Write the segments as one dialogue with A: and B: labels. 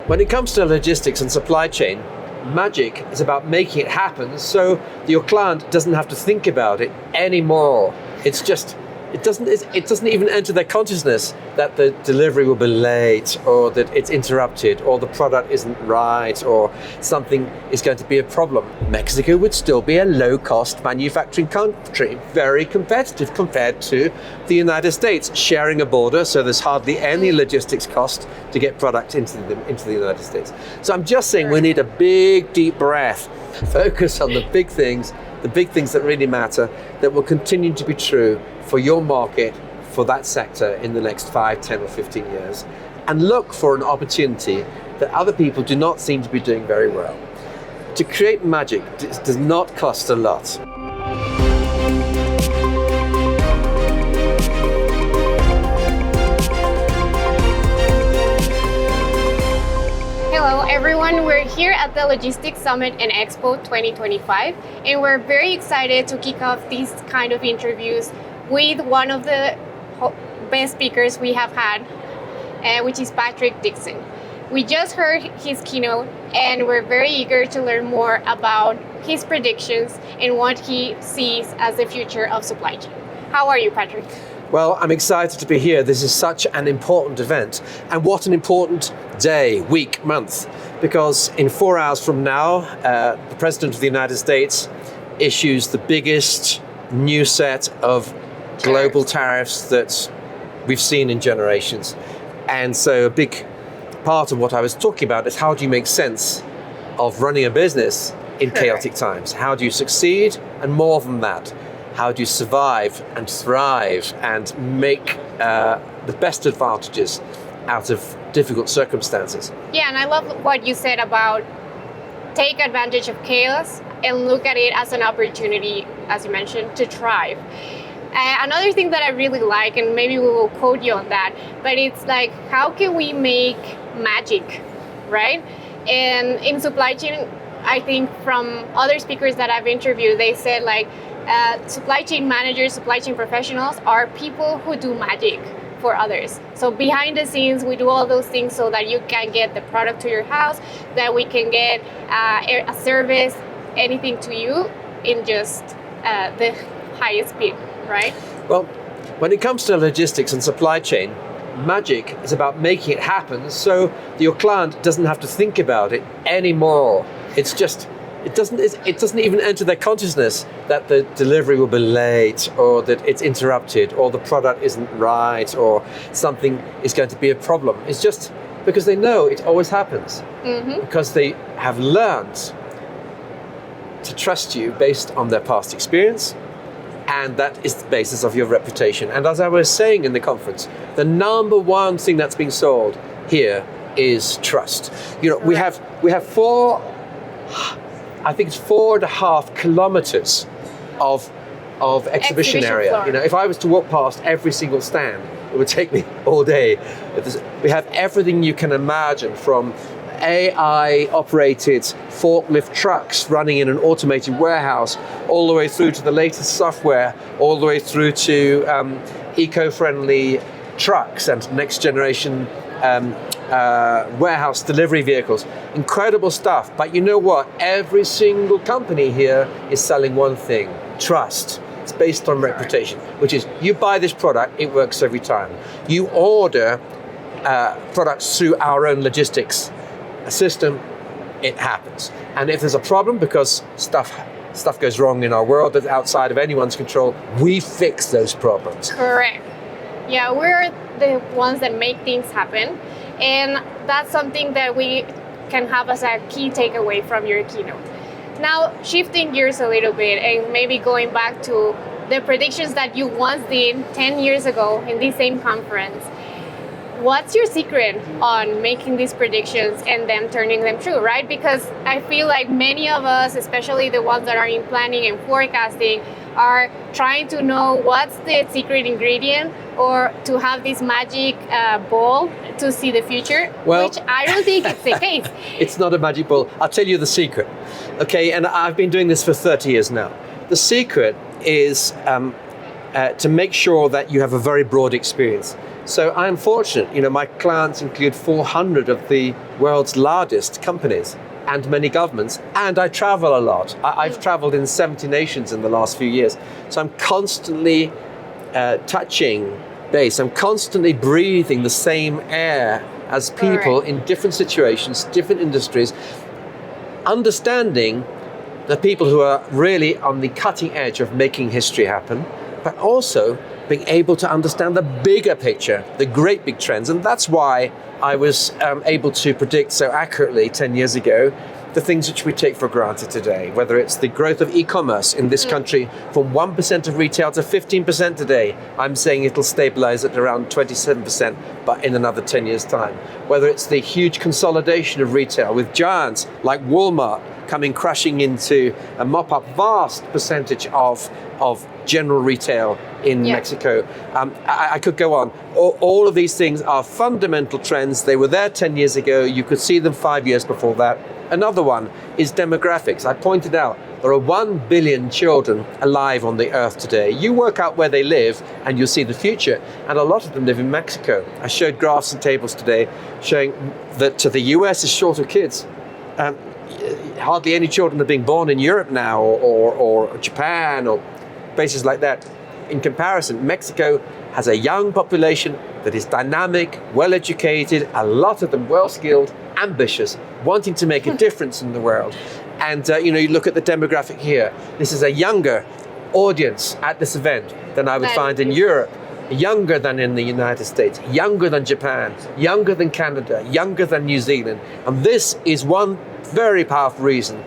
A: When it comes to logistics and supply chain, magic is about making it happen so your client doesn't have to think about it anymore. It's just, it doesn't even enter their consciousness that the delivery will be late, or that it's interrupted, or the product isn't right, or something is going to be a problem. Mexico would still be a low-cost manufacturing country, very competitive compared to the United States, sharing a border, so there's hardly any logistics cost to get product into the United States. So I'm just saying we need a big, deep breath, focus on the big things that really matter, that will continue to be true for your market, for that sector in the next 5, 10 or 15 years, and look for an opportunity that other people do not seem to be doing very well. To create magic does not cost a lot.
B: Hello everyone, we're here at the Logistics Summit and EXPO 2025, and we're very excited to kick off these kind of interviews with one of the best speakers we have had, which is Patrick Dixon. We just heard his keynote and we're very eager to learn more about his predictions and what he sees as the future of supply chain. How are you, Patrick?
A: Well, I'm excited to be here. This is such an important event, and what an important day, week, month, because in 4 hours from now, the President of the United States issues the biggest new set of global tariffs that we've seen in generations. And so a big part of what I was talking about is how do you make sense of running a business in chaotic times? How do you succeed? And more than that, how do you survive and thrive and make the best advantages out of difficult circumstances?
B: Yeah, and I love what you said about take advantage of chaos and look at it as an opportunity, as you mentioned, to thrive. Another thing that I really like, and maybe we will quote you on that, but it's like, how can we make magic, right? And in supply chain, I think from other speakers that I've interviewed, they said like, supply chain managers, supply chain professionals are people who do magic for others. So behind the scenes, we do all those things so that you can get the product to your house, that we can get a service, anything to you in just the highest speed, right?
A: Well, when it comes to logistics and supply chain, magic is about making it happen so your client doesn't have to think about it anymore. It's just, it doesn't even enter their consciousness that the delivery will be late, or that it's interrupted, or the product isn't right, or something is going to be a problem. It's just because they know it always happens. Mm-hmm. Because they have learned to trust you based on their past experience, and that is the basis of your reputation. And as I was saying in the conference, the number one thing that's being sold here is trust. You know, we have 4.5 kilometers of exhibition area.
B: Floor.
A: You know, if I was to walk past every single stand, it would take me all day. We have everything you can imagine, from AI-operated forklift trucks running in an automated warehouse, all the way through to the latest software, all the way through to eco-friendly trucks and next-generation warehouse delivery vehicles. Incredible stuff. But you know what? Every single company here is selling one thing: trust. It's based on reputation, which is you buy this product, it works every time. You order products through our own logistics system, it happens. And if there's a problem, because stuff goes wrong in our world that's outside of anyone's control, we fix those problems.
B: Correct. Yeah, we're the ones that make things happen, and that's something that we can have as a key takeaway from your keynote. Now, shifting gears a little bit and maybe going back to the predictions that you once did 10 years ago in this same conference, what's your secret on making these predictions and then turning them true, right? Because I feel like many of us, especially the ones that are in planning and forecasting, are trying to know what's the secret ingredient, or to have this magic ball to see the future, well, which I don't think it's the case.
A: It's not a magic ball. I'll tell you the secret. Okay, and I've been doing this for 30 years now. The secret is to make sure that you have a very broad experience. So I'm fortunate, my clients include 400 of the world's largest companies and many governments, and I travel a lot. I've traveled in 70 nations in the last few years. So I'm constantly touching base. I'm constantly breathing the same air as people in different situations, different industries, understanding the people who are really on the cutting edge of making history happen, but also being able to understand the bigger picture, the great big trends. And that's why I was able to predict so accurately 10 years ago the things which we take for granted today, whether it's the growth of e-commerce in this country from 1% of retail to 15% today. I'm saying it'll stabilize at around 27%, but in another 10 years' time. Whether it's the huge consolidation of retail with giants like Walmart coming crashing into a mop up vast percentage of general retail in Mexico. I could go on. All of these things are fundamental trends. They were there 10 years ago. You could see them 5 years before that. Another one is demographics. I pointed out there are 1 billion children alive on the earth today. You work out where they live and you'll see the future. And a lot of them live in Mexico. I showed graphs and tables today showing that the US is short of kids. Hardly any children are being born in Europe now or Japan or places like that. In comparison, Mexico has a young population that is dynamic, well-educated, a lot of them well-skilled, ambitious, wanting to make a difference in the world. And you look at the demographic here. This is a younger audience at this event than I would find in Europe, younger than in the United States, younger than Japan, younger than Canada, younger than New Zealand. And this is one very powerful reason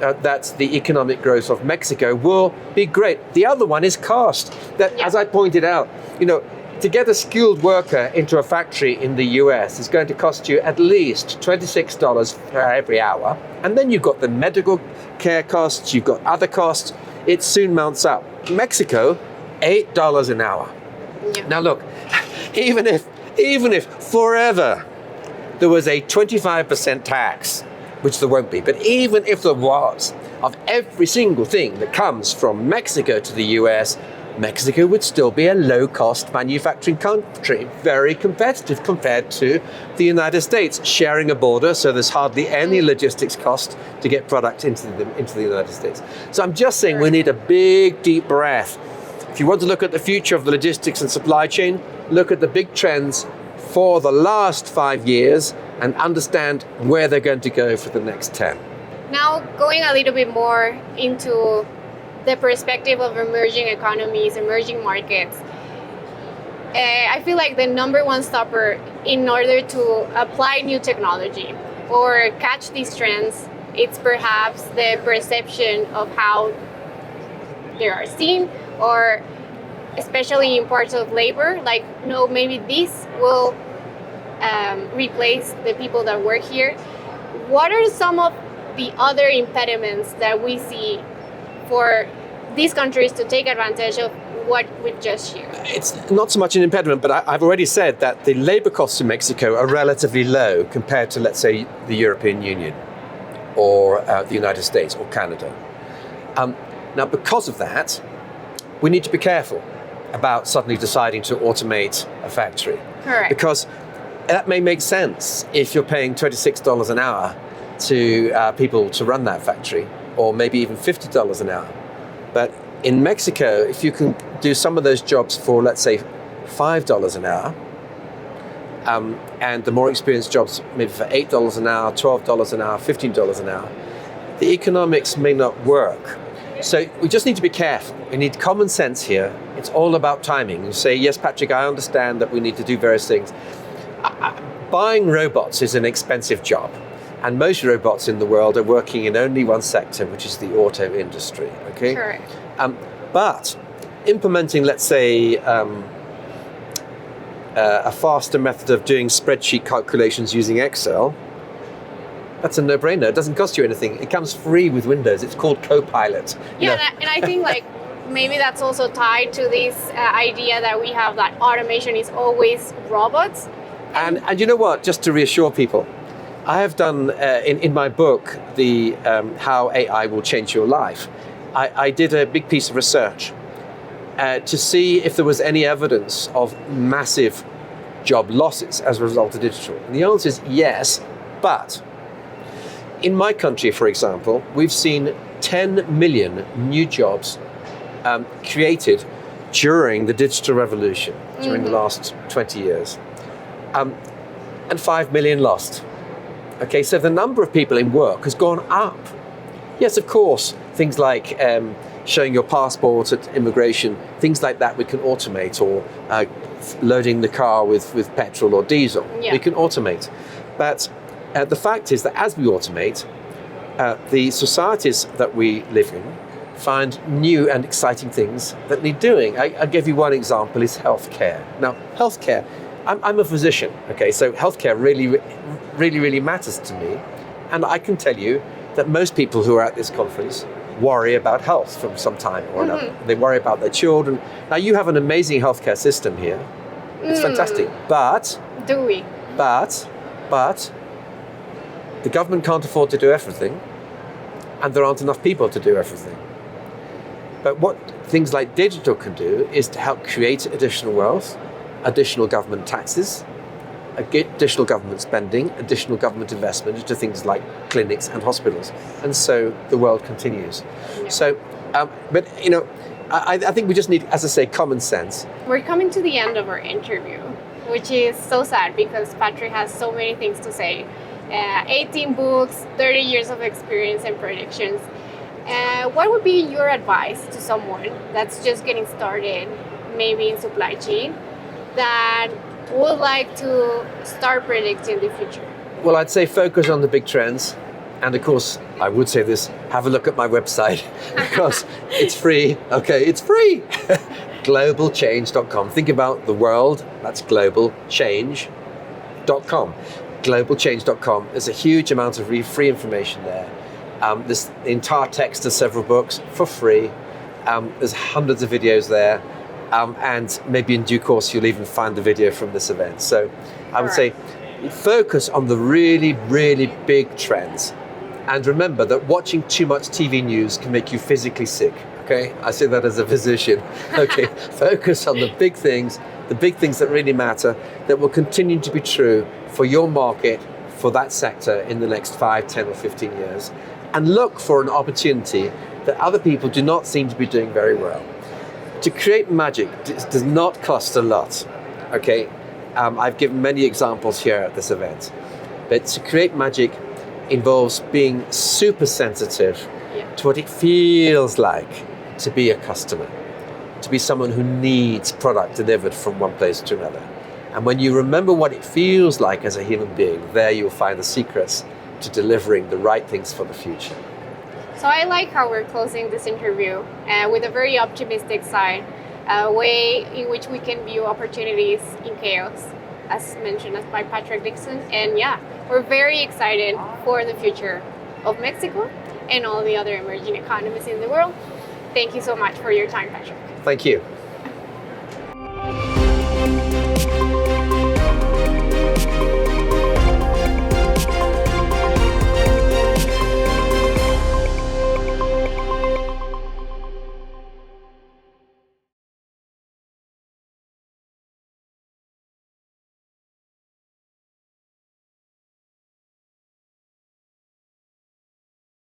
A: that the economic growth of Mexico will be great. The other one is cost. That, as I pointed out, to get a skilled worker into a factory in the US is going to cost you at least $26 for every hour. And then you've got the medical care costs, you've got other costs. It soon mounts up. Mexico, $8 an hour. Yeah. Now look, even if forever there was a 25% tax, which there won't be, but even if there was, of every single thing that comes from Mexico to the US, Mexico would still be a low-cost manufacturing country, very competitive compared to the United States, sharing a border, so there's hardly any logistics cost to get product into the United States. So I'm just saying we need a big, deep breath. If you want to look at the future of the logistics and supply chain, look at the big trends for the last 5 years and understand where they're going to go for the next 10.
B: Now, going a little bit more into the perspective of emerging economies, emerging markets, I feel like the number one stopper in order to apply new technology or catch these trends, it's perhaps the perception of how they are seen, or especially in parts of labor, like, no, maybe this will replace the people that work here. What are some of the other impediments that we see for these countries to take advantage of what we've just shared?
A: It's not so much an impediment, but I've already said that the labor costs in Mexico are relatively low compared to, let's say, the European Union or the United States or Canada. Now, because of that, we need to be careful about suddenly deciding to automate a factory.
B: Correct.
A: Because that may make sense if you're paying $26 an hour to people to run that factory, or maybe even $50 an hour. But in Mexico, if you can do some of those jobs for, let's say, $5 an hour, and the more experienced jobs maybe for $8 an hour, $12 an hour, $15 an hour, the economics may not work. So we just need to be careful. We need common sense here. It's all about timing. You say, yes, Patrick, I understand that we need to do various things. Buying robots is an expensive job. And most robots in the world are working in only one sector, which is the auto industry, okay?
B: Correct.
A: But implementing, let's say, a faster method of doing spreadsheet calculations using Excel, that's a no-brainer. It doesn't cost you anything. It comes free with Windows. It's called Copilot.
B: Yeah, and I think maybe that's also tied to this idea that we have that automation is always robots.
A: And you know what? Just to reassure people, I have done in my book the how AI will change your life. I did a big piece of research to see if there was any evidence of massive job losses as a result of digital. And the answer is yes, but in my country, for example, we've seen 10 million new jobs created during the digital revolution, during the last 20 years, and 5 million lost. Okay, so the number of people in work has gone up. Yes, of course, things like showing your passport at immigration, things like that we can automate, or loading the car with petrol or diesel, we can automate. But the fact is that as we automate, the societies that we live in find new and exciting things that need doing. I'll give you one example, is healthcare. Now, healthcare, I'm a physician, okay, so healthcare really matters to me. And I can tell you that most people who are at this conference worry about health from some time or another. They worry about their children. Now, you have an amazing healthcare system here. It's fantastic. But
B: Do we?
A: But the government can't afford to do everything, and there aren't enough people to do everything. But what things like digital can do is to help create additional wealth, additional government taxes, additional government spending, additional government investment into things like clinics and hospitals. And so the world continues.
B: Yeah.
A: So, but you know, I think we just need, as I say, common sense.
B: We're coming to the end of our interview, which is so sad because Patrick has so many things to say. 18 books, 30 years of experience and predictions. What would be your advice to someone that's just getting started, maybe in supply chain, that would like to start predicting the future?
A: Well, I'd say focus on the big trends. And of course, I would say this, have a look at my website because it's free. Okay, it's free. Globalchange.com. Think about the world, that's globalchange.com. Globalchange.com. There's a huge amount of free information there. There's the entire text of several books for free. There's hundreds of videos there. And maybe in due course, you'll even find the video from this event. So I would say focus on the really, really big trends. And remember that watching too much TV news can make you physically sick. Okay, I say that as a physician. Okay, focus on the big things that really matter, that will continue to be true for your market, for that sector in the next 5, 10 or 15 years. And look for an opportunity that other people do not seem to be doing very well. To create magic does not cost a lot. Okay, I've given many examples here at this event. But to create magic involves being super sensitive to what it feels like to be a customer, to be someone who needs product delivered from one place to another. And when you remember what it feels like as a human being, there you'll find the secrets to delivering the right things for the future.
B: So I like how we're closing this interview with a very optimistic side, a way in which we can view opportunities in chaos, as mentioned by Patrick Dixon. And yeah, we're very excited for the future of Mexico and all the other emerging economies in the world. Thank you so much for your time, Patrick.
A: Thank you.